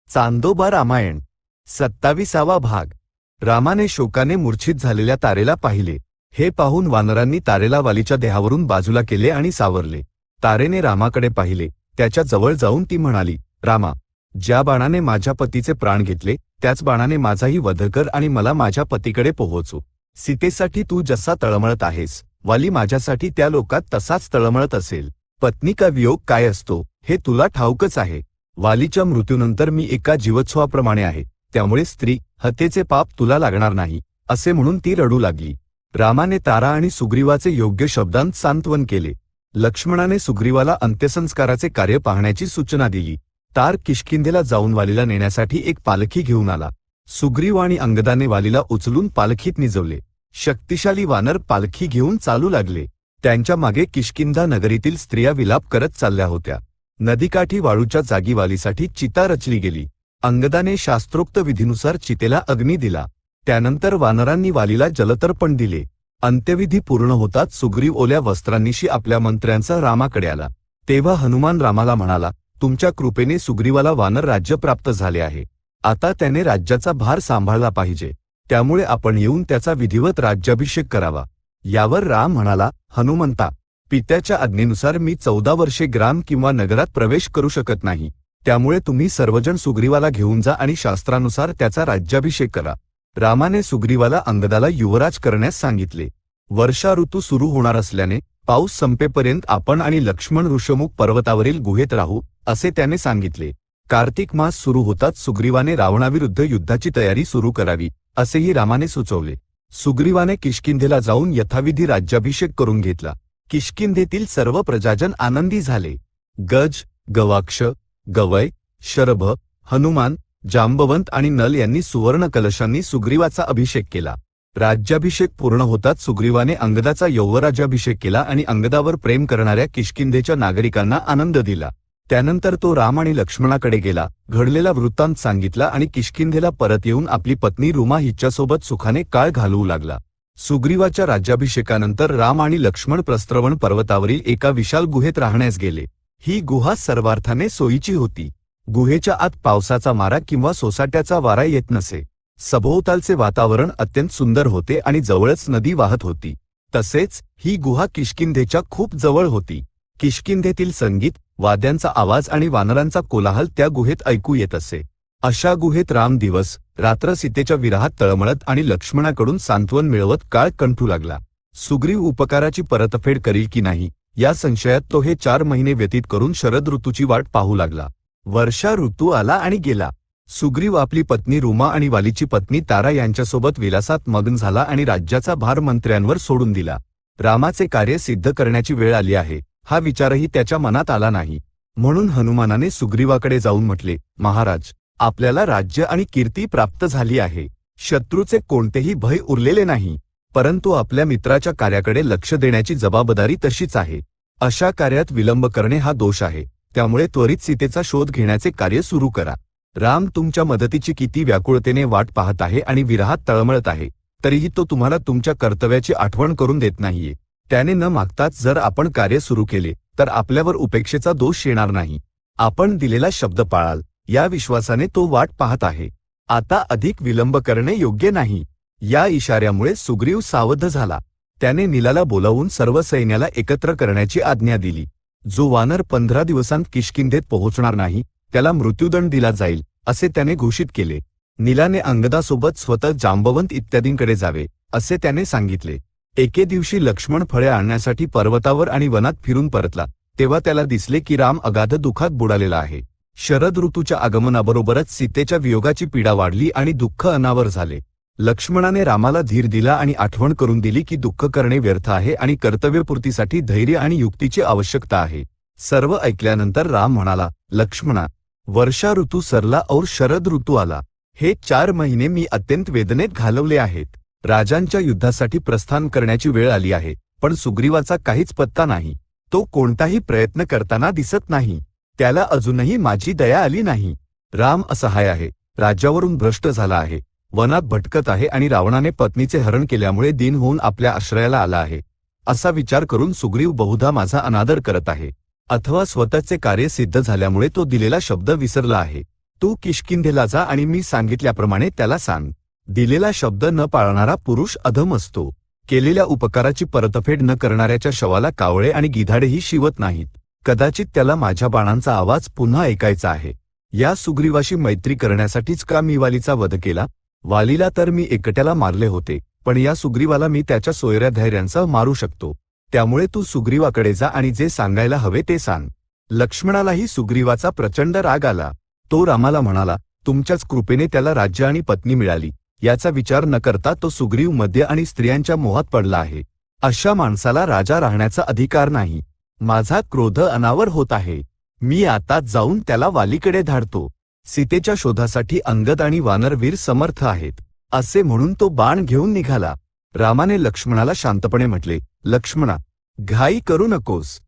चांदोबा रामायण 27वा भाग। रामाने शोकाने मूर्छित झालेल्या तारेला पाहिले। हे पाहून वानरांनी तारेला वालीच्या देहावरून बाजूला केले आणि सावरले। तारेने रामाकडे पाहिले। त्याच्या जवळ जाऊन ती म्हणाली, रामा, ज्या बाणाने माझ्या पतीचे प्राण घेतले त्याच बाणाने माझाही वध कर आणि मला माझ्या पतीकडे पोहोचव। सीतेसाठी तू जसा तळमळत आहेस, वाली माझ्यासाठी त्या लोकात तसाच तळमळत असेल। पत्नी का वियोग काय असतो हे तुला ठाऊकच आहे। वालीच्या मृत्यूनंतर मी एका जीवोत्सवाप्रमाणे आहे, त्यामुळे स्त्री हत्येचे पाप तुला लागणार नाही, असे म्हणून ती रडू लागली। रामाने तारा आणि सुग्रीवाचे योग्य शब्दांत सांत्वन केले। लक्ष्मणाने सुग्रीवाला अंत्यसंस्काराचे कार्य पाहण्याची सूचना दिली। तार किष्किंधेला जाऊन वालीला नेण्यासाठी एक पालखी घेऊन आला। सुग्रीव आणि अंगदाने वालीला उचलून पालखीत निजवले। शक्तिशाली वानर पालखी घेऊन चालू लागले। त्यांच्या मागे किष्किंधा नगरीतील स्त्रिया विलाप करत चालल्या होत्या। नदीकाठी वाळूच्या जागी वालीसाठी चिता रचली गेली। अंगदाने शास्त्रोक्त विधीनुसार चितेला अग्नी दिला। त्यानंतर वानरांनी वालीला जलतर्पण दिले। अंत्यविधी पूर्ण होताच सुग्रीव ओल्या वस्त्रांनीशी आपल्या मंत्र्यांचा रामाकडे आला। तेव्हा हनुमान रामाला म्हणाला, तुमच्या कृपेने सुग्रीवाला वानर राज्य प्राप्त झाले आहे। आता त्याने राज्याचा भार सांभाळला पाहिजे, त्यामुळे आपण येऊन त्याचा विधिवत राज्याभिषेक करावा। यावर राम म्हणाला, हनुमंता, पित्याच्या आज्ञेनुसार मी 14 वर्षे ग्राम किंवा नगरात प्रवेश करू शकत नाही, त्यामुळे तुम्ही सर्वजण सुग्रीवाला घेऊन जा आणि शास्त्रानुसार त्याचा राज्याभिषेक करा। रामाने सुग्रीवाला अंगदाला युवराज करण्यास सांगितले। वर्षा ऋतू सुरू होणार असल्याने पाऊस संपेपर्यंत आपण आणि लक्ष्मण ऋषमुख पर्वतावरील गुहेत राहू, असे त्याने सांगितले। कार्तिक मास सुरू होताच सुग्रीवाने रावणाविरुद्ध युद्धाची तयारी सुरू करावी, असेही रामाने सुचवले। सुग्रीवाने किष्किंधेला जाऊन यथाविधी राज्याभिषेक करून घेतला। किष्किंधेतील सर्व प्रजाजन आनंदी झाले। गज, गवाक्ष, गवय, शरभ, हनुमान, जांबवंत आणि नल यांनी सुवर्ण कलशांनी सुग्रीवाचा अभिषेक केला। राज्याभिषेक पूर्ण होताच सुग्रीवाने अंगदाचा यौवराज्याभिषेक केला आणि अंगदावर प्रेम करणाऱ्या किष्किंधेच्या नागरिकांना आनंद दिला। त्यानंतर तो राम आणि लक्ष्मणाकडे गेला, घडलेला वृत्तांत सांगितला आणि किष्किंधेला परत येऊन आपली पत्नी रुमा हिच्यासोबत सुखाने काळ घालवू लागला। सुग्रीवाच्या राज्याभिषेकानंतर राम आणि लक्ष्मण प्रस्त्रवण पर्वतावरील एका विशाल गुहेत राहण्यास गेले। ही गुहा सर्वार्थाने सोयीची होती। गुहेच्या आत पावसाचा मारा किंवा सोसाट्याचा वारा येत नसे। सभोवतालचे वातावरण अत्यंत सुंदर होते आणि जवळच नदी वाहत होती। तसेच ही गुहा किष्किंधेच्या खूप जवळ होती। किष्किंधेतील संगीत, वाद्यांचा आवाज आणि वानरांचा कोलाहल त्या गुहेत ऐकू येत असे। अशा गुहेत राम दिवस रात्र सीतेच्या विरहात तळमळत आणि लक्ष्मणाकडून सांत्वन मिळवत काळ कंठू लागला। सुग्रीव उपकाराची परतफेड करील की नाही या संशयात तो हे 4 महिने व्यतीत करून शरद ऋतूची वाट पाहू लागला। वर्षा ऋतू आला आणि गेला। सुग्रीव आपली पत्नी रुमा आणि वालीची पत्नी तारा यांच्यासोबत विलासात मग्न झाला आणि राज्याचा भार मंत्र्यांवर सोडून दिला। रामाचे कार्य सिद्ध करण्याची वेळ आली आहे हा विचारही त्याच्या मनात आला नाही। म्हणून हनुमानाने सुग्रीवाकडे जाऊन म्हटले, महाराज, आपल्याला राज्य आणि कीर्ती प्राप्त झाली आहे। शत्रूचे कोणतेही भय उरलेले नाही, परंतु आपल्या मित्राच्या कार्याकडे लक्ष देण्याची जबाबदारी तशीच आहे। अशा कार्यात विलंब करणे हा दोष आहे, त्यामुळे त्वरित सीतेचा शोध घेण्याचे कार्य सुरू करा। राम तुमच्या मदतीची किती व्याकुळतेने वाट पाहत आहे आणि विरहात तळमळत आहे, तरीही तो तुम्हाला तुमच्या कर्तव्याची आठवण करून देत नाहीये। त्याने न मागताच जर आपण कार्य सुरू केले तर आपल्यावर उपेक्षेचा दोष येणार नाही। आपण दिलेला शब्द पाळाल या विश्वासाने तो वाट पाहत आहे। आता अधिक विलंब करणे योग्य नाही। या इशाऱ्यामुळे सुग्रीव सावध झाला। त्याने नीलाला बोलावून सर्व सैन्याला एकत्र करण्याची आज्ञा दिली। जो वानर 15 दिवसांत किष्किंधेत पोहोचणार नाही त्याला मृत्यूदंड दिला जाईल, असे त्याने घोषित केले। नीलाने अंगदासोबत स्वतः जांबवंत इत्यादींकडे जावे, असे त्याने सांगितले। एके दिवशी लक्ष्मण फळे आणण्यासाठी पर्वतावर आणि वनात फिरून परतला, तेव्हा त्याला दिसले की राम अगाध दुःखात बुडालेला आहे। शरद ऋतूच्या आगमनाबरोबरच सीतेच्या वियोगाची पीडा वाढली आणि दुःख अनावर झाले। लक्ष्मणाने रामाला धीर दिला आणि आठवण करून दिली की दुःख करणे व्यर्थ आहे आणि कर्तव्यपूर्तीसाठी धैर्य आणि युक्तीची आवश्यकता आहे। सर्व ऐकल्यानंतर राम म्हणाला, लक्ष्मणा, वर्षा ऋतू सरला और शरद ऋतू आला। हे 4 महिने मी अत्यंत वेदनेत घालवले आहेत। राजांच्या युद्धासाठी प्रस्थान करण्याची वेळ आली आहे, पण सुग्रीवाचा काहीच पत्ता नाही। तो कोणताही प्रयत्न करताना दिसत नाही। त्याला अजूनही माझी दया आली नाही। राम असहाय आहे, राज्यावरून भ्रष्ट झाला आहे, वनात भटकत आहे आणि रावणाने पत्नीचे हरण केल्यामुळे दीन होऊन आपल्या आश्रयाला आला आहे। असा विचार करून सुग्रीव बहुधा माझा अनादर करत आहे, अथवा स्वतःचे कार्य सिद्ध झाल्यामुळे तो दिलेला शब्द विसरला आहे। तू किष्किंधेला जा आणि मी सांगितल्याप्रमाणे त्याला सांग. दिलेला शब्द न पाळणारा पुरुष अधम असतो. केलेल्या उपकाराची परतफेड न करणाऱ्याच्या शवाला कावळे आणि गिधाडेही शिवत नाहीत. कदाचित त्याला माझ्या बाणांचा आवाज पुन्हा ऐकायचा आहे. या सुग्रीवाशी मैत्री करण्यासाठीच का मी वालीचा वध केला? वालीला तर मी एकट्याला मारले होते, पण या सुग्रीवाला मी त्याच्या सोयऱ्या धैर्यांसह मारू शकतो. त्यामुळे तू सुग्रीवाकडे जा आणि जे सांगायला हवे ते सांग. लक्ष्मणालाही सुग्रीवाचा प्रचंड राग आला. तो रामाला म्हणाला, तुमच्याच कृपेने त्याला राज्य आणि पत्नी मिळाली. याचा विचार न करता तो सुग्रीव मद्य आणि स्त्रियांच्या मोहात पडला आहे. अशा माणसाला राजा राहण्याचा अधिकार नाही. माझा क्रोध अनावर होत आहे. मी आता जाऊन त्याला वालीकडे धाडतो. सीतेच्या शोधासाठी अंगद आणि वानरवीर समर्थ आहेत, असे म्हणून तो बाण घेऊन निघाला. रामाने लक्ष्मणाला शांतपणे म्हटले, लक्ष्मणा, घाई करू नकोस.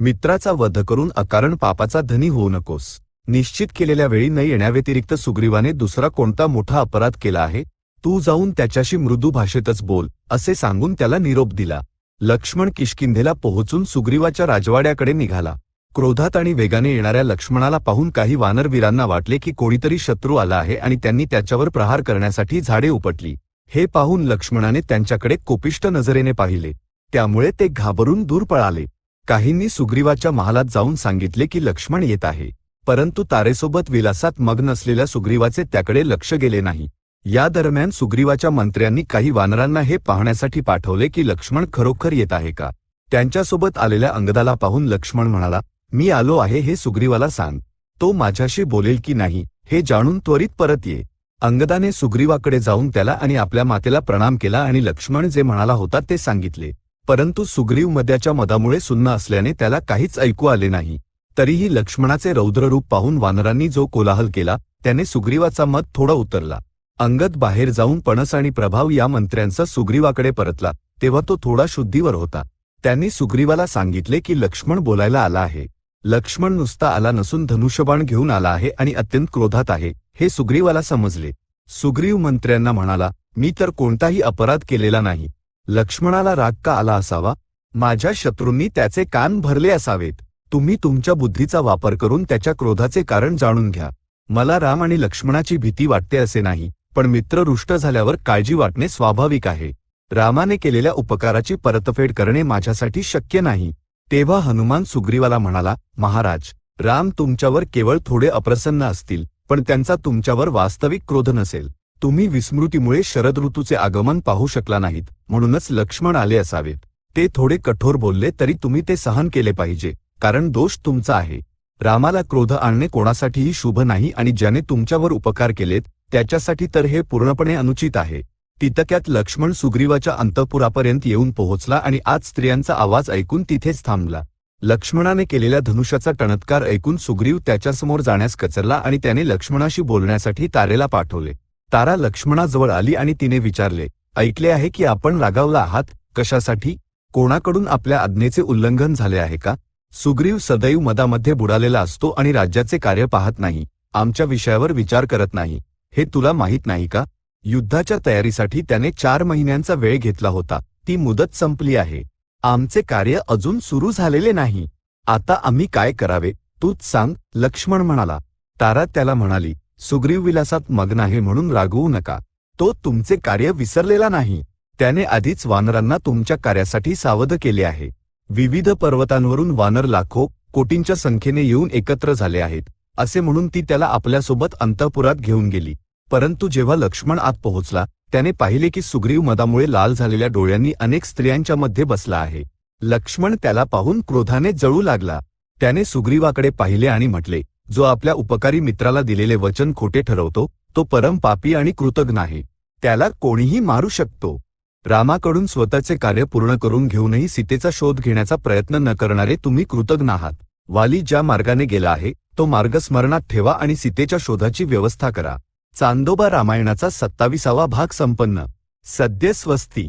मित्राचा वध करून अकारण पापाचा धनी होऊ नकोस. निश्चित केलेल्या वेळी न येण्याव्यतिरिक्त सुग्रीवाने दुसरा कोणता मोठा अपराध केला आहे? तू जाऊन त्याच्याशी मृदू भाषेतच बोल, असे सांगून त्याला निरोप दिला. लक्ष्मण किष्किंधेला पोहोचून सुग्रीवाच्या राजवाड्याकडे निघाला. क्रोधात आणि वेगाने येणाऱ्या लक्ष्मणाला पाहून काही वानरवीरांना वाटले की कोणीतरी शत्रू आला आहे आणि त्यांनी त्याच्यावर प्रहार करण्यासाठी झाडे उपटली. हे पाहून लक्ष्मणाने त्यांच्याकडे कोपिष्ट नजरेने पाहिले. त्यामुळे ते घाबरून दूर पळाले. काहींनी सुग्रीवाच्या महालात जाऊन सांगितले की लक्ष्मण येत आहे, परंतु तारेसोबत विलासात मग्न असलेल्या सुग्रीवाचे त्याकडे लक्ष गेले नाही. या दरम्यान सुग्रीवाच्या मंत्र्यांनी काही वानरांना हे पाहण्यासाठी पाठवले की लक्ष्मण खरोखर येत आहे का. त्यांच्यासोबत आलेल्या अंगदाला पाहून लक्ष्मण म्हणाला, मी आलो आहे हे सुग्रीवाला सांग. तो माझ्याशी बोलेल की नाही हे जाणून त्वरित परत ये. अंगदाने सुग्रीवाकडे जाऊन त्याला आणि आपल्या मातेला प्रणाम केला आणि लक्ष्मण जे म्हणाला होता ते सांगितले. परंतु सुग्रीव मद्याच्या मदामुळे सुन्न असल्याने त्याला काहीच ऐकू आले नाही. तरीही लक्ष्मणाचे रौद्ररूप पाहून वानरांनी जो कोलाहल केला त्याने सुग्रीवाचा मत थोडा उतरला. अंगद बाहेर जाऊन पणस आणि प्रभाव या मंत्र्यांचा सुग्रीवाकडे परतला तेव्हा तो थोडा शुद्धीवर होता. त्यांनी सुग्रीवाला सांगितले की लक्ष्मण बोलायला आला आहे. लक्ष्मण नुसता आला नसून धनुष्यबाण घेऊन आला आहे आणि अत्यंत क्रोधात आहे हे सुग्रीवाला समजले. सुग्रीव मंत्र्यांना म्हणाला, मी तर कोणताही अपराध केलेला नाही. लक्ष्मणाला राग का आला असावा? माझ्या शत्रूंनी त्याचे कान भरले असावेत. तुम्ही तुमच्या बुद्धीचा वापर करून त्याच्या क्रोधाचे कारण जाणून घ्या. मला राम आणि लक्ष्मणाची भीती वाटते असे नाही, पण मित्र रुष्ट झाल्यावर काळजी वाटणे स्वाभाविक आहे. रामाने केलेल्या उपकाराची परतफेड करणे माझ्यासाठी शक्य नाही. तेव्हा हनुमान सुग्रीवाला म्हणाला, महाराज, राम तुमच्यावर केवळ थोडे अप्रसन्न असतील, पण त्यांचा तुमच्यावर वास्तविक क्रोध नसेल. तुम्ही विस्मृतीमुळे शरद ऋतूचे आगमन पाहू शकला नाहीत, म्हणूनच लक्ष्मण आले असावेत. ते थोडे कठोर बोलले तरी तुम्ही ते सहन केले पाहिजे, कारण दोष तुमचा आहे. रामाला क्रोध आणणे कोणासाठीही शुभ नाही आणि ज्याने तुमच्यावर उपकार केलेत त्याच्यासाठी तर हे पूर्णपणे अनुचित आहे. तितक्यात लक्ष्मण सुग्रीवाच्या अंतःपुरापर्यंत येऊन पोहोचला आणि आज स्त्रियांचा आवाज ऐकून तिथेच थांबला. लक्ष्मणाने केलेल्या धनुष्याचा टणत्कार ऐकून सुग्रीव त्याच्यासमोर जाण्यास कचरला आणि त्याने लक्ष्मणाशी बोलण्यासाठी तारेला पाठवले. तारा लक्ष्मणाजवळ आली आणि तिने विचारले, ऐकले आहे की आपण रागावला आहात. कशासाठी? कोणाकडून आपल्या आज्ञेचे उल्लंघन झाले आहे का? सुग्रीव सदैव मदामध्ये बुडालेला असतो आणि राज्याचे कार्य पाहत नाही, आमच्या विषयावर विचार करत नाही. हे तुला माहीत नाही का? युद्धाच्या तयारीसाठी त्याने 4 महिन्यांचा वेळ घेतला होता. ती मुदत संपली आहे. आमचे कार्य अजून सुरू झालेले नाही. आता आम्ही काय करावे तूच सांग, लक्ष्मण म्हणाला. तारा त्याला म्हणाली, सुग्रीव विलासात मग्न आहे म्हणून रागवू नका. तो तुमचे कार्य विसरलेला नाही. त्याने आधीच वानरांना तुमच्या कार्यासाठी सावध केले आहे. विविध पर्वतांवरून वानर लाखो कोटींच्या संख्येने येऊन एकत्र झाले आहेत, असे म्हणून ती त्याला आपल्यासोबत अंतःपुरात घेऊन गेली. परंतु जेव्हा लक्ष्मण आत पोहोचला त्याने पाहिले की सुग्रीव मदामुळे लाल झालेल्या डोळ्यांनी अनेक स्त्रियांच्या मध्ये बसला आहे. लक्ष्मण त्याला पाहून क्रोधाने जळू लागला. त्याने सुग्रीवाकडे पाहिले आणि म्हटले, जो आपल्या उपकारी मित्राला दिलेले वचन खोटे ठरवतो तो परम पापी आणि कृतज्ञ आहे. त्याला कोणीही मारू शकतो. रामाकडून स्वतःचे कार्य पूर्ण करून घेऊनही सीतेचा शोध घेण्याचा प्रयत्न न करणारे तुम्ही कृतज्ञ आहात. वाली ज्या मार्गाने गेला आहे तो मार्ग स्मरणात ठेवा आणि सीतेच्या शोधाची व्यवस्था करा. चांदोबा रामायणाचा 27वा भाग संपन्न. सद्य स्वस्ती.